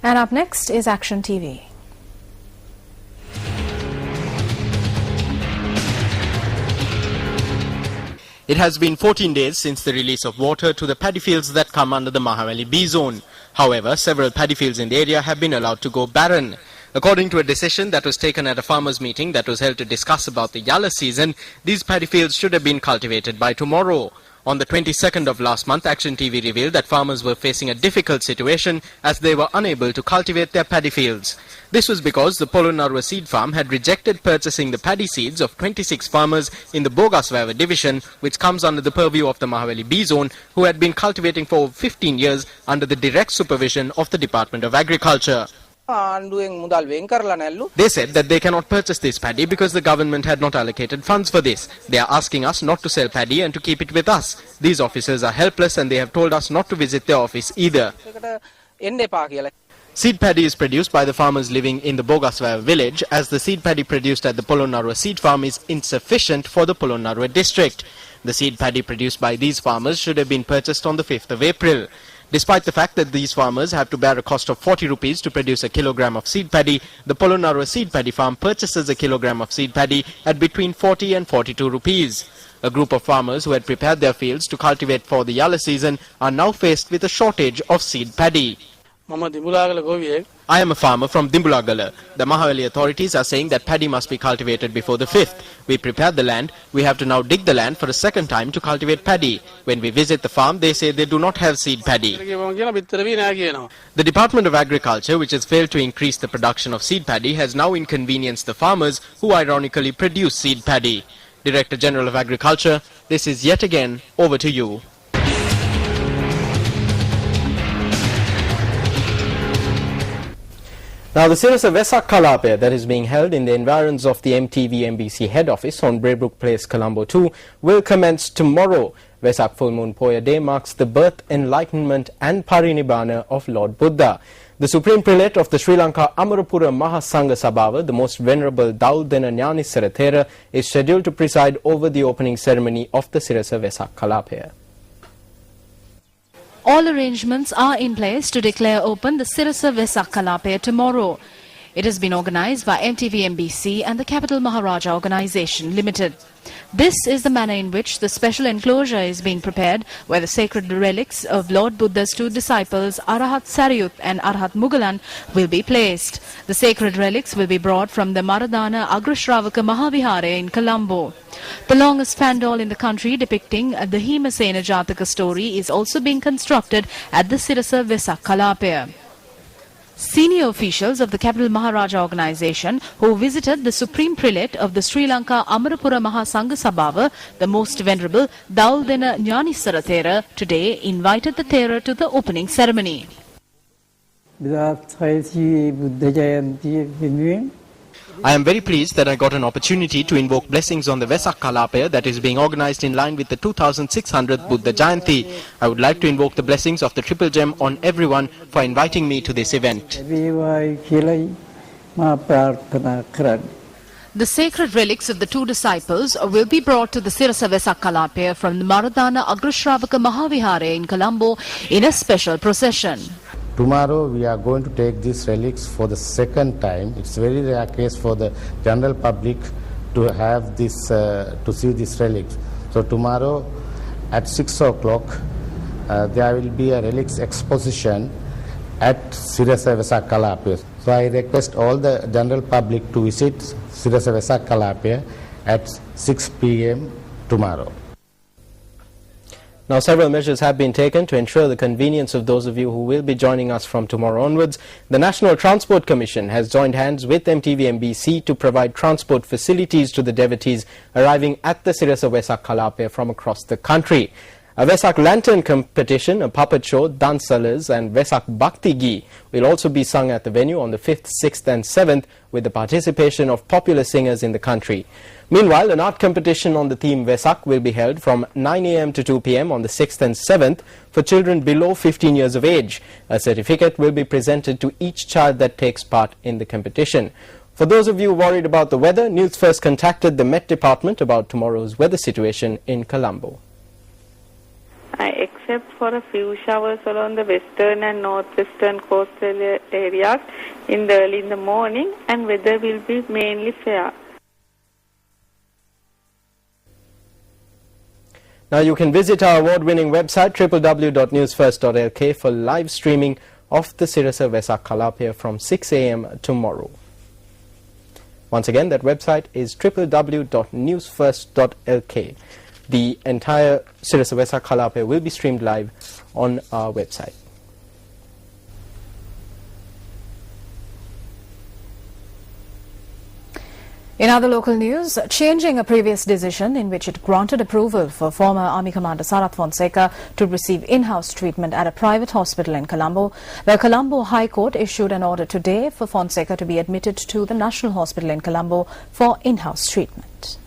And up next is Action TV. It has been 14 days since the release of water to the paddy fields that come under the Mahaweli B zone. However, several paddy fields in the area have been allowed to go barren. According to a decision that was taken at a farmers' meeting that was held to discuss about the Yalla season, these paddy fields should have been cultivated by tomorrow. On the 22nd of last month, Action TV revealed that farmers were facing a difficult situation as they were unable to cultivate their paddy fields. This was because the Polonnaruwa seed farm had rejected purchasing the paddy seeds of 26 farmers in the Bogaswava division, which comes under the purview of the Mahaweli B zone, who had been cultivating for over 15 years under the direct supervision of the Department of Agriculture. They said that they cannot purchase this paddy because the government had not allocated funds for this. They are asking us not to sell paddy and to keep it with us. These officers are helpless and they have told us not to visit their office either. Seed paddy is produced by the farmers living in the Bogaswava village, as the seed paddy produced at the Polonnaruwa seed farm is insufficient for the Polonnaruwa district. The seed paddy produced by these farmers should have been purchased on the 5th of April. Despite the fact that these farmers have to bear a cost of 40 rupees to produce a kilogram of seed paddy, the Polonnaruwa seed paddy farm purchases a kilogram of seed paddy at between 40 and 42 rupees. A group of farmers who had prepared their fields to cultivate for the Yalla season are now faced with a shortage of seed paddy. I am a farmer from Dimbulagala. The Mahaweli authorities are saying that paddy must be cultivated before the 5th. We prepared the land. We have to now dig the land for a second time to cultivate paddy. When we visit the farm, they say they do not have seed paddy. The Department of Agriculture, which has failed to increase the production of seed paddy, has now inconvenienced the farmers who ironically produce seed paddy. Director General of Agriculture, this is yet again over to you. Now, the Sirasa Vesak Kalapaya that is being held in the environs of the MTV-MBC head office on Braybrook Place, Colombo 2 will commence tomorrow. Vesak Full Moon Poya Day marks the birth, enlightenment and parinibbana of Lord Buddha. The Supreme Prelate of the Sri Lanka Amarapura Mahasangha Sabhava, the most venerable Dawdena Jnanisara Thera, is scheduled to preside over the opening ceremony of the Sirasa Vesak Kalapaya. All arrangements are in place to declare open the Sirasa Vesak Kalapaya tomorrow. It has been organized by MTV-MBC and the Capital Maharaja Organization Limited. This is the manner in which the special enclosure is being prepared, where the sacred relics of Lord Buddha's two disciples, Arahat Sarayut and Arahat Mugalan, will be placed. The sacred relics will be brought from the Maradana Agrashravaka Mahavihara in Colombo. The longest pandal in the country depicting the Himasena Jataka story is also being constructed at the Sirasa Vesak Kalapaya. Senior officials of the Capital Maharaja Organization who visited the Supreme Prelate of the Sri Lanka Amarapura Mahasangha Sabhava, the most venerable Dawdena Jnanisara Thera, today invited the Thera to the opening ceremony. I am very pleased that I got an opportunity to invoke blessings on the Vesak Kalapaya that is being organized in line with the 2600th Buddha Jayanti. I would like to invoke the blessings of the Triple Gem on everyone for inviting me to this event. The sacred relics of the two disciples will be brought to the Sirasa Vesak Kalapaya from the Maradana Agrashravaka Mahavihara in Colombo in a special procession. Tomorrow we are going to take these relics for the second time. It's a very rare case for the general public to have this, to see these relics. So tomorrow at 6 o'clock there will be a relics exposition at Sirasa Vesak Kalapaya. So I request all the general public to visit Sirasa Vesak Kalapaya at 6 p.m. tomorrow. Now, several measures have been taken to ensure the convenience of those of you who will be joining us from tomorrow onwards. The National Transport Commission has joined hands with MTV-MBC to provide transport facilities to the devotees arriving at the Sirasa Vesak Kalapaya from across the country. A Vesak Lantern competition, a puppet show, dansalas and Vesak Bhakti Gi will also be sung at the venue on the 5th, 6th and 7th with the participation of popular singers in the country. Meanwhile, an art competition on the theme Vesak will be held from 9 a.m. to 2 p.m. on the 6th and 7th for children below 15 years of age. A certificate will be presented to each child that takes part in the competition. For those of you worried about the weather, News First contacted the Met Department about tomorrow's weather situation in Colombo. I accept except for a few showers along the western and northwestern coastal areas early in the morning, and weather will be mainly fair. Now you can visit our award-winning website www.newsfirst.lk for live streaming of the Sirasa Vesak Kalapaya from 6 a.m. tomorrow. Once again, that website is www.newsfirst.lk. The entire Sirasa Vesak Kalapaya will be streamed live on our website. In other local news, changing a previous decision in which it granted approval for former Army Commander Sarath Fonseca to receive in-house treatment at a private hospital in Colombo, the Colombo High Court issued an order today for Fonseca to be admitted to the National Hospital in Colombo for in-house treatment.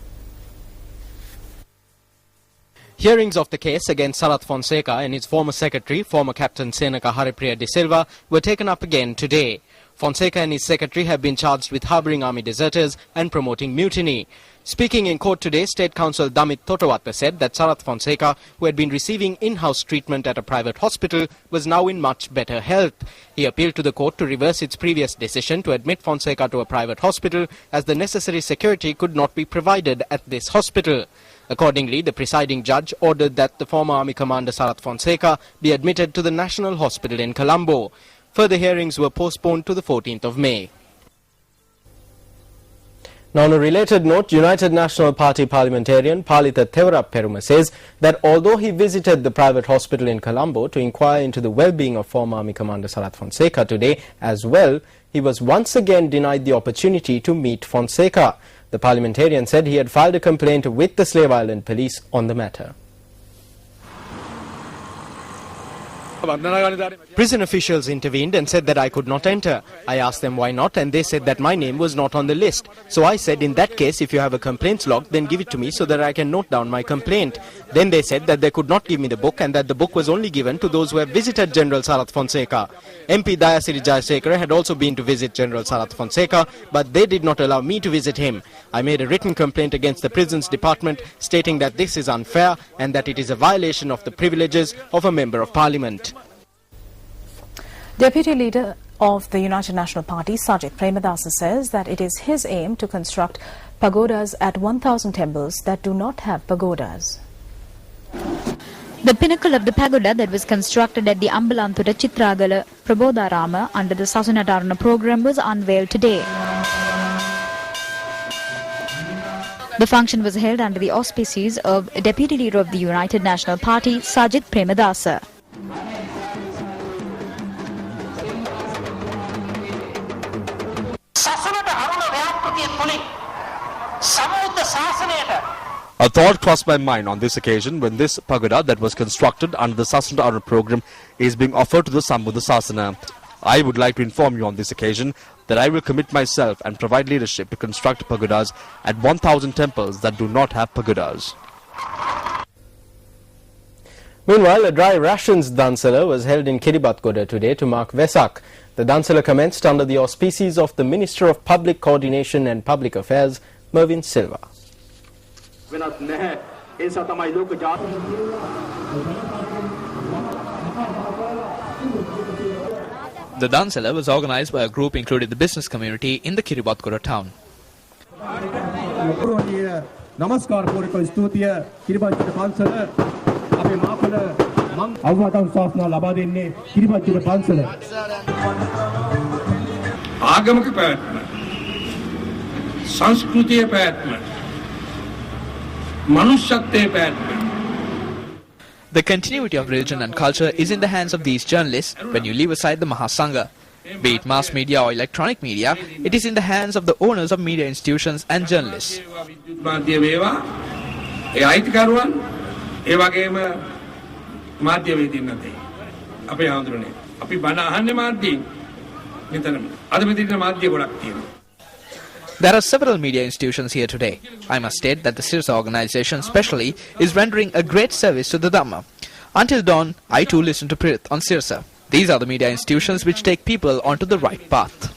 Hearings of the case against Sarath Fonseca and his former secretary, former Captain Senaka Haripriya De Silva, were taken up again today. Fonseca and his secretary have been charged with harbouring army deserters and promoting mutiny. Speaking in court today, State Counsel Damit Totawatta said that Sarath Fonseca, who had been receiving in-house treatment at a private hospital, was now in much better health. He appealed to the court to reverse its previous decision to admit Fonseca to a private hospital, as the necessary security could not be provided at this hospital. Accordingly, the presiding judge ordered that the former Army Commander Sarath Fonseca be admitted to the National Hospital in Colombo. Further hearings were postponed to the 14th of May. Now, on a related note, United National Party parliamentarian Palitha Thevarapperuma says that although he visited the private hospital in Colombo to inquire into the well-being of former Army Commander Sarath Fonseca today as well, he was once again denied the opportunity to meet Fonseca. The parliamentarian said he had filed a complaint with the Slave Island Police on the matter. Prison officials intervened and said that I could not enter. I asked them why not, and they said that my name was not on the list. So I said, in that case, if you have a complaints log, then give it to me so that I can note down my complaint. Then they said that they could not give me the book and that the book was only given to those who have visited General Sarath Fonseca. MP Dayasiri Jayasekara had also been to visit General Sarath Fonseca, but they did not allow me to visit him. I made a written complaint against the Prisons Department stating that this is unfair and that it is a violation of the privileges of a Member of Parliament. Deputy Leader of the United National Party, Sajith Premadasa, says that it is his aim to construct pagodas at 1,000 temples that do not have pagodas. The pinnacle of the pagoda that was constructed at the Ambalanthura Chitragala Prabodharama under the Sasunatarana program was unveiled today. The function was held under the auspices of Deputy Leader of the United National Party, Sajith Premadasa. A thought crossed my mind on this occasion when this pagoda that was constructed under the Sasunatarana program is being offered to the Sambuddha Sasana. I would like to inform you on this occasion that I will commit myself and provide leadership to construct pagodas at 1,000 temples that do not have pagodas. Meanwhile, a dry rations Dansala was held in Kiribathgoda today to mark Vesak. The Dansala commenced under the auspices of the Minister of Public Coordination and Public Affairs, Mervyn Silva. The Dansala was organized by a group including the business community in the Kiribathgoda town. ආගමික පැවැත්ම සංස්කෘතිය පැවැත්ම මනුෂ්‍යත්වයේ පැවැත්ම. The continuity of religion and culture is in the hands of these journalists when you leave aside the Mahasangha. Be it mass media or electronic media, it is in the hands of the owners of media institutions and journalists. There are several media institutions here today. I must state that the Sirasa organization specially is rendering a great service to the Dhamma. Until dawn, I too listen to Pirith on Sirasa. These are the media institutions which take people onto the right path.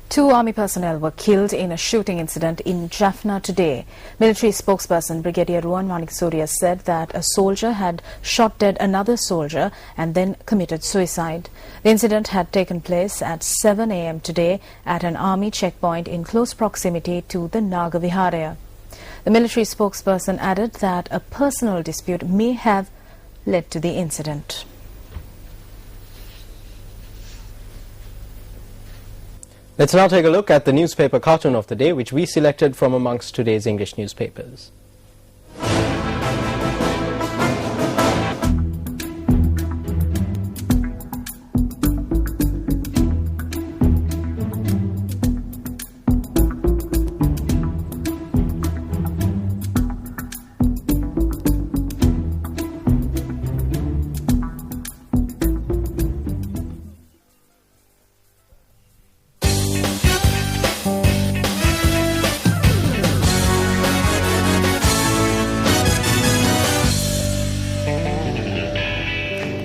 2 army personnel were killed in a shooting incident in Jaffna today. Military spokesperson Brigadier Ruwan Manik Surya said that a soldier had shot dead another soldier and then committed suicide. The incident had taken place at 7 a.m. today at an army checkpoint in close proximity to the Nagaviharaya. The military spokesperson added that a personal dispute may have led to the incident. Let's now take a look at the newspaper cartoon of the day, which we selected from amongst today's English newspapers.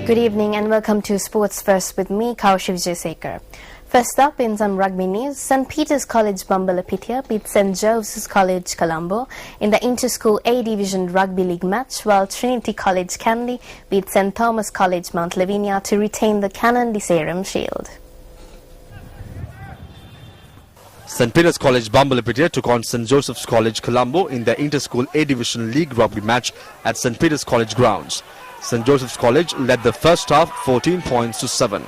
Good evening and welcome to Sports First with me, Kaushi Vijayasekar. First up in some rugby news, St. Peter's College Bambalapitiya beat St. Joseph's College Colombo in the Inter-School A Division Rugby League match, while Trinity College Kandy beat St. Thomas College Mount Lavinia to retain the Canon de Sarum Shield. St. Peter's College Bambalapitiya took on St. Joseph's College Colombo in the Inter-School A Division League Rugby match at St. Peter's College grounds. St. Joseph's College led the first half 14 points to 7.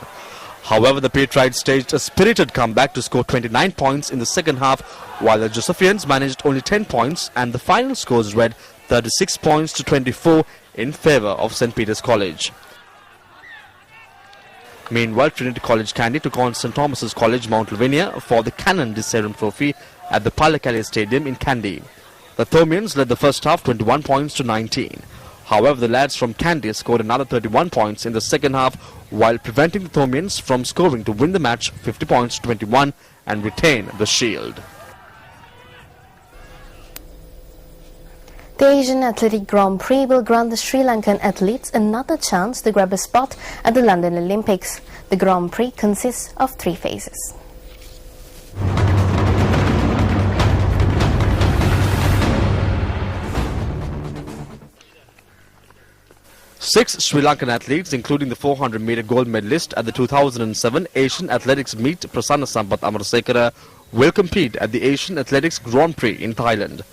However, the Patriots staged a spirited comeback to score 29 points in the second half, while the Josephians managed only 10 points, and the final scores read 36 points to 24 in favour of St. Peter's College. Meanwhile, Trinity College Kandy took on St. Thomas's College Mount Lavinia for the Canon de Sarum Trophy at the Palakali Stadium in Kandy. The Thomians led the first half 21 points to 19. However, the lads from Kandy scored another 31 points in the second half, while preventing the Thomians from scoring to win the match 50 points to 21 and retain the shield. The Asian Athletic Grand Prix will grant the Sri Lankan athletes another chance to grab a spot at the London Olympics. The Grand Prix consists of 3 phases. 6 Sri Lankan athletes, including the 400-meter gold medalist at the 2007 Asian Athletics Meet Prasanna Sampath Amarasekara, will compete at the Asian Athletics Grand Prix in Thailand.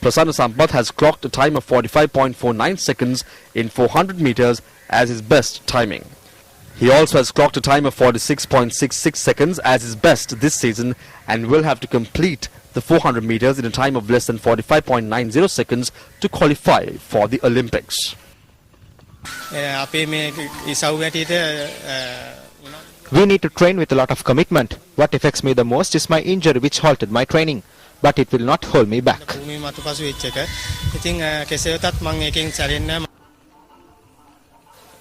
Prasanna Sampath has clocked a time of 45.49 seconds in 400 meters as his best timing. He also has clocked a time of 46.66 seconds as his best this season and will have to complete the 400 meters in a time of less than 45.90 seconds to qualify for the Olympics. We need to train with a lot of commitment. What affects me the most is my injury, which halted my training, but it will not hold me back. Chandrika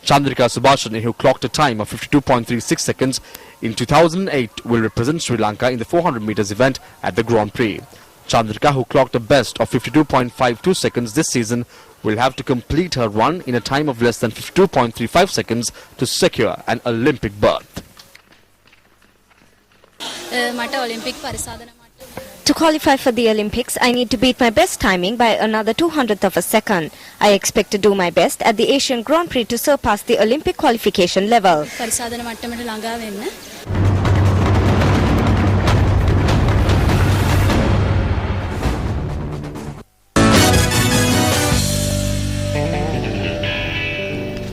Subhashani, who clocked a time of 52.36 seconds in 2008, will represent Sri Lanka in the 400 meters event at the Grand Prix. Chandrika, who clocked a best of 52.52 seconds this season, will have to complete her run in a time of less than 52.35 seconds to secure an Olympic berth. To qualify for the Olympics, I need to beat my best timing by another 200th of a second. I expect to do my best at the Asian Grand Prix to surpass the Olympic qualification level.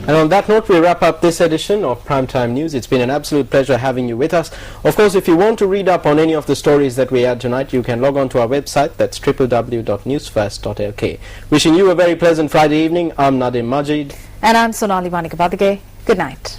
And on that note, we wrap up this edition of Primetime News. It's been an absolute pleasure having you with us. Of course, if you want to read up on any of the stories that we had tonight, you can log on to our website. That's www.newsfirst.lk. Wishing you a very pleasant Friday evening. I'm Nadim Majid. And I'm Sonali Manikabadage. Good night.